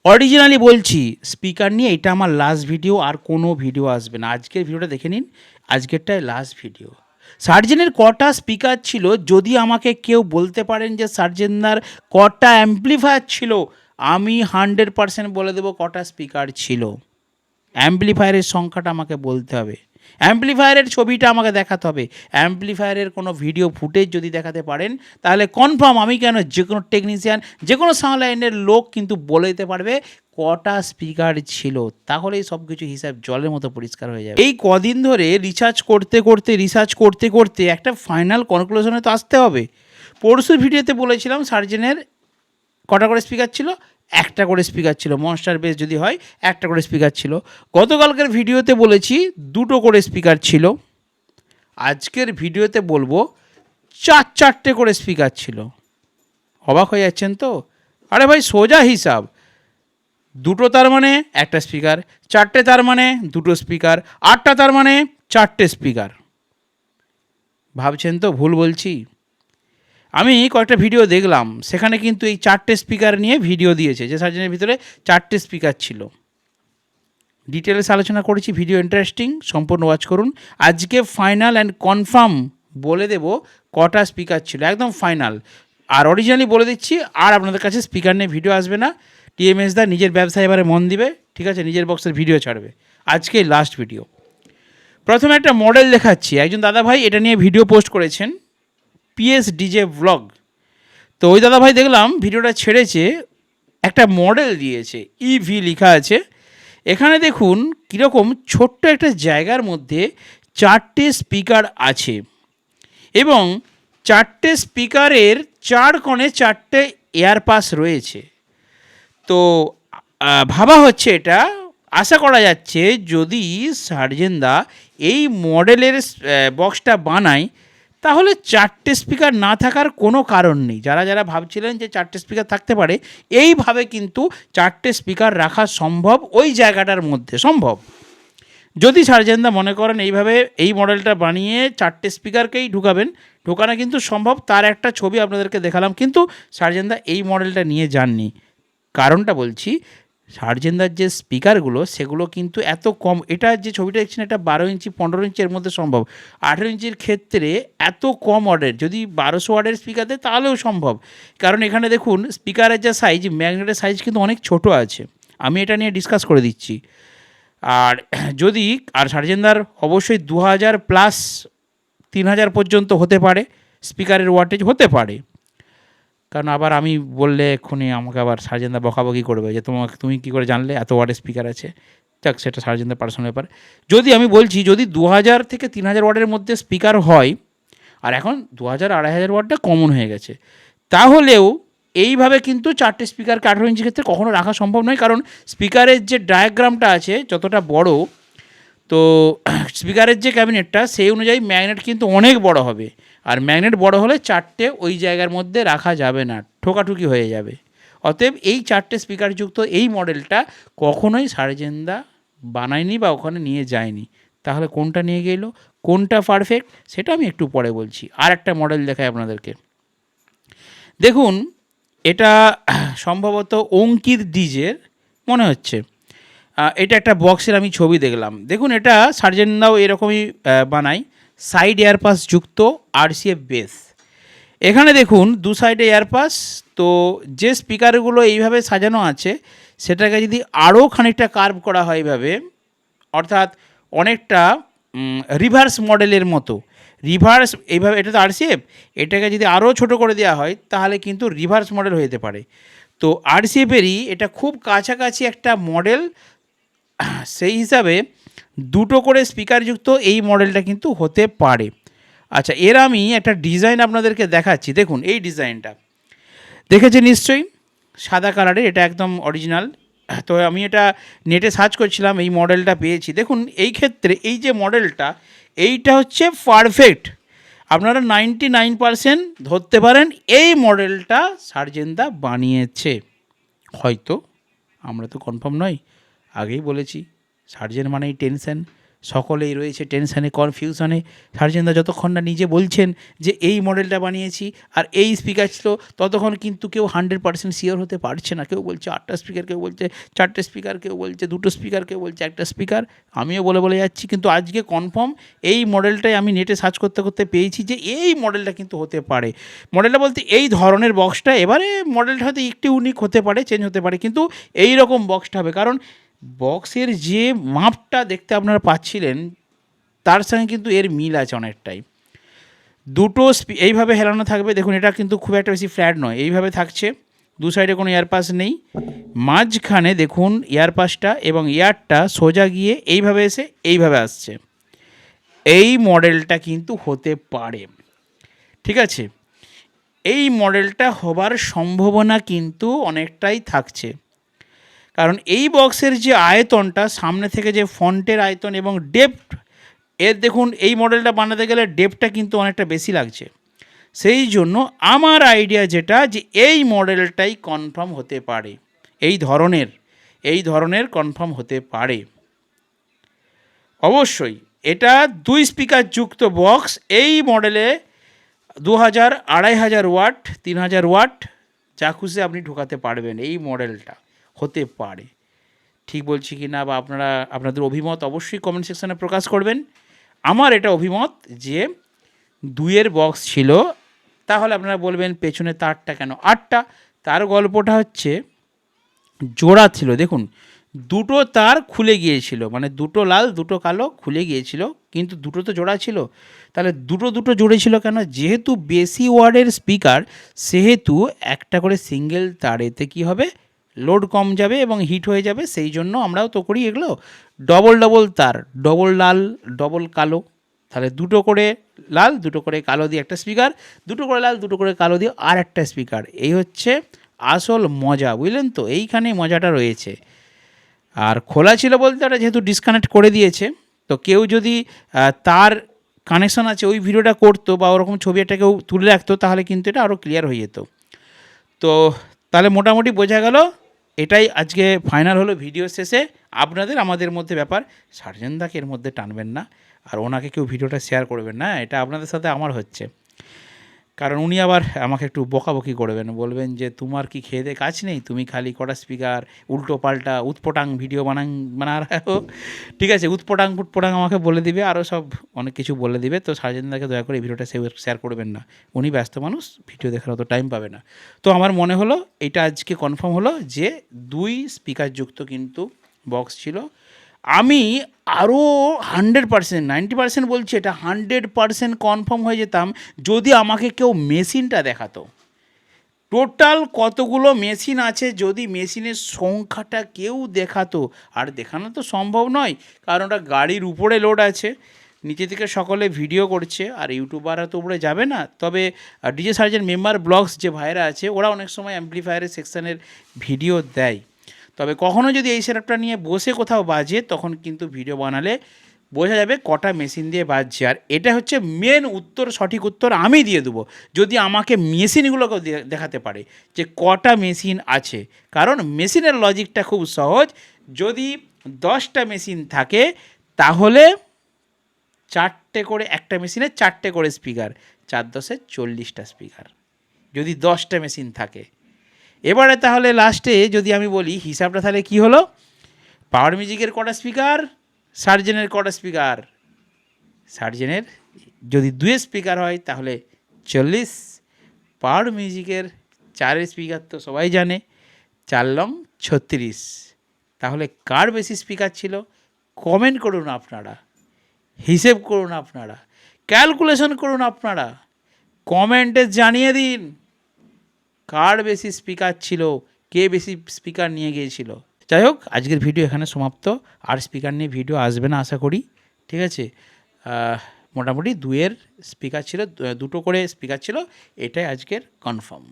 Originally বলছি, speaker নিয়ে এটা আমার লাস্ট ভিডিও, আর কোনো ভিডিও আসবে না। আজকের ভিডিওটা দেখে নিন, আজকেরটাই লাস্ট ভিডিও। সার্জেনের কটা স্পিকার ছিল, যদি আমাকে কেউ বলতে পারেন যে সার্জেনদার কটা অ্যাম্প্লিফায়ার ছিল, আমি 100% বলে দেবো কটা স্পিকার ছিল। অ্যাম্প্লিফায়ারের সংখ্যাটা আমাকে বলতে হবে, অ্যাম্প্লিফায়ারের ছবিটা আমাকে দেখাতে হবে, অ্যাম্প্লিফায়ারের কোনো ভিডিও ফুটেজ যদি দেখাতে পারেন, তাহলে কনফার্ম আমি কেন, যে কোনো টেকনিশিয়ান, যে কোনো সাউন্ড লাইনের লোক কিন্তু বলে দিতে পারবে কটা স্পিকার ছিল। তাহলেই সব কিছু হিসাব জলের মতো পরিষ্কার হয়ে যাবে। এই কদিন ধরে রিসার্চ করতে করতে একটা ফাইনাল কনক্লুশনে তো আসতে হবে। পরশুর ভিডিওতে বলেছিলাম সার্জেনের কটা করে স্পিকার ছিল, একটা করে স্পিকার ছিল। মনস্টার বেস যদি হয় একটা করে স্পিকার ছিল। গতকালকের ভিডিওতে বলেছি দুটো করে স্পিকার ছিল। আজকের ভিডিওতে বলবো চারটে করে স্পিকার ছিল। অবাক হয়ে যাচ্ছেন তো? আরে ভাই সোজা হিসাব, দুটো তার মানে একটা স্পিকার, চারটে তার মানে দুটো স্পিকার, আটটা তার মানে চারটে স্পিকার। ভাবছেন তো ভুল বলছি? আমি কয়েকটা ভিডিও দেখলাম, সেখানে কিন্তু এই চারটে স্পিকার নিয়ে ভিডিও দিয়েছে, যে সার্জেনের ভিতরে চারটে স্পিকার ছিল। ডিটেলস আলোচনা করেছি, ভিডিও ইন্টারেস্টিং, সম্পূর্ণ ওয়াচ করুন। আজকে ফাইনাল অ্যান্ড কনফার্ম বলে দেব কটা স্পিকার ছিল, একদম ফাইনাল। আর অরিজিনালি বলে দিচ্ছি, আর আপনাদের কাছে স্পিকার নিয়ে ভিডিও আসবে না। টিএমএস দা নিজের ব্যবসায় এবারে মন দিবে, ঠিক আছে, নিজের বক্সের ভিডিও ছাড়বে। আজকে লাস্ট ভিডিও। প্রথমে একটা মডেল দেখাচ্ছি, একজন দাদা ভাই এটা নিয়ে ভিডিও পোস্ট করেছেন, পিএস ডিজে ব্লগ। তো ওই দাদাভাই দেখলাম ভিডিওটা ছেড়েছে, একটা মডেল দিয়েছে, ইভি লেখা আছে। এখানে দেখুন কীরকম ছোট্ট একটা জায়গার মধ্যে চারটে স্পিকার আছে, এবং চারটে স্পিকারের চার কোণে চারটে এয়ারপাস রয়েছে। তো ভাবা হচ্ছে, এটা আশা করা যাচ্ছে যদি সার্জেনদা এই মডেলের বক্সটা বানায়, তাহলে চারটে স্পিকার না থাকার কোনো কারণ নেই। যারা যারা ভাবছিলেন যে চারটে স্পিকার থাকতে পারে, এইভাবে কিন্তু চারটে স্পিকার রাখা সম্ভব, ওই জায়গাটার মধ্যে সম্ভব। যদি সার্জেনদা মনে করেন এইভাবে এই মডেলটা বানিয়ে চারটে স্পিকারকেই ঢোকানো কিন্তু সম্ভব। তার একটা ছবি আপনাদেরকে দেখালাম, কিন্তু সার্জেনদা এই মডেলটা নিয়ে যাননি। কারণটা বলছি, সার্জেনদার যে স্পিকারগুলো সেগুলো কিন্তু এত কম, এটা যে ছবিটা দেখছেন এটা 12 ইঞ্চি 15 ইঞ্চি এর মধ্যে সম্ভব। 18 ইঞ্চির ক্ষেত্রে এত কম অর্ডার, যদি 1200 ওয়াটের স্পিকার দেয় তাহলেও সম্ভব। কারণ এখানে দেখুন স্পিকারের যে সাইজ, ম্যাগনেটের সাইজ কিন্তু অনেক ছোট আছে। আমি এটা নিয়ে ডিসকাস করে দিচ্ছি। আর যদি সার্জেনদার অবশ্যই 2000 প্লাস 3000 পর্যন্ত হতে পারে স্পিকারের ওয়াটেজ, হতে পারে। কারণ আবার আমি বললে এক্ষুনি আমাকে আবার সার্জেনদা বকাবকি করবে যে তুমি কী করে জানলে এত ওয়াটের স্পিকার আছে। যাক, সেটা সার্জেনদার পার্সোনাল ব্যাপার। যদি আমি বলছি, যদি 2000 থেকে 3000 ওয়াটের মধ্যে স্পিকার হয়, আর এখন 2000 2500 ওয়াটটা কমন হয়ে গেছে, তাহলেও এইভাবে কিন্তু চারটে স্পিকারকে 18 ইঞ্চির ক্ষেত্রে কখনো রাখা সম্ভব নয়। কারণ স্পিকারের যে ডায়াগ্রামটা আছে যতটা বড়, তো স্পিকারের যে ক্যাবিনেটটা সেই অনুযায়ী ম্যাগনেট কিন্তু অনেক বড় হবে। আর ম্যাগনেট বড় হলে চারটে ওই জায়গার মধ্যে রাখা যাবে না, ঠোকাঠুকি হয়ে যাবে। অতএব এই চারটে স্পিকারযুক্ত এই মডেলটা কখনোই সার্জেনদা বানায়নি বা ওখানে নিয়ে যায়নি। তাহলে কোনটা নিয়ে গেল, কোনটা পারফেক্ট, সেটা আমি একটু পরে বলছি। আর একটা মডেল দেখাই আপনাদেরকে। দেখুন, এটা সম্ভবত অঙ্কিত ডিজের মনে হচ্ছে। এটা একটা বক্সের আমি ছবি দেখলাম। দেখুন, এটা সার্জেনদাও এরকমই বানায়, সাইড এয়ারপাস যুক্ত আরসিএফ বেস। এখানে দেখুন দু সাইডে এয়ারপাস। তো যে স্পিকারগুলো এইভাবে সাজানো আছে, সেটাকে যদি আরও খানিকটা কার্ভ করা হয় এইভাবে, অর্থাৎ অনেকটা রিভার্স মডেলের মতো, রিভার্স এইভাবে, এটা তো আরসিএফ, এটাকে যদি আরও ছোটো করে দেওয়া হয় তাহলে কিন্তু রিভার্স মডেল হয়ে যেতে পারে। তো আরসিএফেরই এটা খুব কাছাকাছি একটা মডেল, সেই হিসাবে দুটো করে স্পিকারযুক্ত এই মডেলটা কিন্তু হতে পারে। আচ্ছা, এর আমি একটা ডিজাইন আপনাদেরকে দেখাচ্ছি। দেখুন এই ডিজাইনটা দেখেছেন নিশ্চয়ই, সাদা কালারের, এটা একদম অরিজিনাল। তো আমি এটা নেটে সার্চ করছিলাম, এই মডেলটা পেয়েছি। দেখুন এই ক্ষেত্রে এই যে মডেলটা, এইটা হচ্ছে পারফেক্ট। আপনারা 99% ধরতে পারেন এই মডেলটা সার্জেনদা বানিয়েছে। হয়তো, আমরা তো কনফার্ম নই। আগেই বলেছি, সার্জেন মানেই টেনশন, সকলেই রয়েছে টেনশানে, কনফিউশনে। সার্জেনদা যতক্ষণ না নিজে বলছেন যে এই মডেলটা বানিয়েছি আর এই স্পিকার ছিল, ততক্ষণ কিন্তু কেউ 100% শিওর হতে পারছে না। কেউ বলছে 8টা স্পিকার, কেউ বলছে 4টে স্পিকার, কেউ বলছে 2টো স্পিকার, কেউ বলছে 1টা স্পিকার। আমিও বলে যাচ্ছি, কিন্তু আজকে কনফার্ম এই মডেলটাই আমি নেটে সার্চ করতে করতে পেয়েছি যে এই মডেলটা কিন্তু হতে পারে। মডেলটা বলতে এই ধরনের বক্সটা, এবারে মডেলটা হয়তো একটু ইউনিক হতে পারে, চেঞ্জ হতে পারে, কিন্তু এই রকম বক্সটা হবে। কারণ বক্সের যে মাপটা দেখতে আপনারা পাচ্ছিলেন তার সঙ্গে কিন্তু এর মিল আছে অনেকটাই। দুটো এইভাবে হেলানো থাকবে, দেখুন এটা কিন্তু খুব একটা বেশি ফ্ল্যাট নয়, এইভাবে থাকছে। দু সাইডে কোনো এয়ারপাস নেই, মাঝখানে দেখুন এয়ারপাসটা এবং এয়ারটা সোজা গিয়ে এইভাবে এসে এইভাবে আসছে। এই মডেলটা কিন্তু হতে পারে, ঠিক আছে। এই মডেলটা হবার সম্ভাবনা কিন্তু অনেকটাই থাকছে, কারণ এই বক্সের যে আয়তনটা, সামনে থেকে যে ফন্টের আয়তন এবং ডেপথ, এর দেখুন এই মডেলটা বানাতে গেলে ডেপথটা কিন্তু অনেকটা বেশি লাগছে। সেই জন্য আমার আইডিয়া যেটা, যে এই মডেলটাই কনফার্ম হতে পারে, এই ধরনের কনফার্ম হতে পারে অবশ্যই। এটা 2 স্পিকার যুক্ত বক্স, এই মডেলে 2000, 2500 ওয়াট, 3000 ওয়াট যা খুশি আপনি ঢোকাতে পারবেন। এই মডেলটা হতে পারে, ঠিক বলছি কি না, বা আপনারা আপনাদের অভিমত অবশ্যই কমেন্ট সেকশানে প্রকাশ করবেন। আমার এটা অভিমত যে 2-এর বক্স ছিল। তাহলে আপনারা বলবেন পেছনে তারটা কেন 8টা? তার গল্পটা হচ্ছে জোড়া ছিল, দেখুন দুটো তার খুলে গিয়েছিল, মানে দুটো লাল দুটো কালো খুলে গিয়েছিল, কিন্তু দুটো তো জোড়া ছিল। তাহলে দুটো জোড়ে ছিল কেন? যেহেতু বেশি ওয়ার্ডের স্পিকার, সেহেতু একটা করে সিঙ্গেল তারেতে কী হবে, লোড কম যাবে এবং হিট হয়ে যাবে। সেই জন্য আমরাও তো করি এগুলো, ডবল তার, ডবল লাল ডবল কালো। তাহলে দুটো করে লাল দুটো করে কালো দিয়ে একটা স্পিকার, দুটো করে লাল দুটো করে কালো দিয়ে আর একটা স্পিকার। এই হচ্ছে আসল মজা, বুঝলেন তো? এইখানেই মজাটা রয়েছে। আর খোলা ছিল বলতে ওটা যেহেতু ডিসকানেক্ট করে দিয়েছে, তো কেউ যদি তার কানেকশান আছে ওই ভিডিওটা করতো বা ওরকম ছবি একটা কেউ তুলে রাখতো, তাহলে কিন্তু এটা আরও ক্লিয়ার হয়ে যেত। তো তাহলে মোটামুটি বোঝা গেল, এটাই আজকে ফাইনাল হলো ভিডিও শেষে। আপনাদের আমাদের মধ্যে ব্যাপার, সার্জেনদাকে এর মধ্যে টানবেন না, আর ওনাকে কেউ ভিডিওটা শেয়ার করবেন না, এটা আপনাদের সাথে আমার হচ্ছে। কারণ উনি আবার আমাকে একটু বকাবকি করবেন, বলবেন যে তোমার কি খেয়ে দিয়ে কাজ নেই, তুমি খালি কটা স্পিকার উল্টো পাল্টা উৎপটাং ভিডিও বানা রাখো। ঠিক আছে, উৎপটাং আমাকে বলে দিবে, আরও সব অনেক কিছু বলে দিবে। তো সার্জেনদাকে দয়া করে এই ভিডিওটা শেয়ার করবেন না, উনি ব্যস্ত মানুষ, ভিডিও দেখার অত টাইম পাবে না। তো আমার মনে হলো এটা আজকে কনফার্ম হলো যে 2 স্পিকার যুক্ত কিন্তু বক্স ছিল। আমি আরও 100%, 90% বলছি, এটা 100% কনফার্ম হয়ে যেতাম যদি আমাকে কেউ মেশিনটা দেখাতো। টোটাল কতগুলো মেশিন আছে যদি মেশিনের সংখ্যাটা কেউ দেখাতো। আর দেখানো তো সম্ভব নয়, কারণ ওটা গাড়ির উপরে লোড আছে, নিচে থেকে সকলে ভিডিও করছে, আর ইউটিউবাররা তো উপরে যাবে না। তবে ডিজে সার্জেন মেম্বার ব্লগস যে ভাইরা আছে, ওরা অনেক সময় অ্যাম্প্লিফায়ারের সেকশানের ভিডিও দেয়। তবে কখনও যদি এই সেটআপটা নিয়ে বসে কোথাও বাজে, তখন কিন্তু ভিডিও বানালে বোঝা যাবে কটা মেশিন দিয়ে বাজছে। আর এটা হচ্ছে মেন উত্তর, সঠিক উত্তর আমি দিয়ে দেবো যদি আমাকে মেশিনগুলোকে দেখাতে পারে যে কটা মেশিন আছে। কারণ মেশিনের লজিকটা খুব সহজ, যদি 10টা মেশিন থাকে তাহলে 4টে করে, একটা মেশিনে 4টে করে স্পিকার, 4 10 40টা স্পিকার যদি 10টা মেশিন থাকে। এবারে তাহলে লাস্টে যদি আমি বলি হিসাবটা, তাহলে কি হলো, পাওয়ার মিউজিকের কটা স্পিকার, সার্জেনের কটা স্পিকার, সার্জেনের যদি 2 স্পিকার হয় তাহলে 40, পাওয়ার মিউজিকের 4 স্পিকার তো সবাই জানে, 4 লং 36। তাহলে কার বেশি স্পিকার ছিল? কমেন্ট করুন আপনারা, হিসেব করুন আপনারা, ক্যালকুলেশন করুন আপনারা, কমেন্টে জানিয়ে দিন কার বেশি স্পিকার ছিল, কে বেশি স্পিকার নিয়ে গিয়েছিল। যাই হোক, আজকের ভিডিও এখানে সমাপ্ত। আর স্পিকার নিয়ে ভিডিও আসবে না আশা করি, ঠিক আছে। মোটামুটি 2-এর স্পিকার ছিল, 2টো করে স্পিকার ছিল, এটাই আজকের কনফার্ম।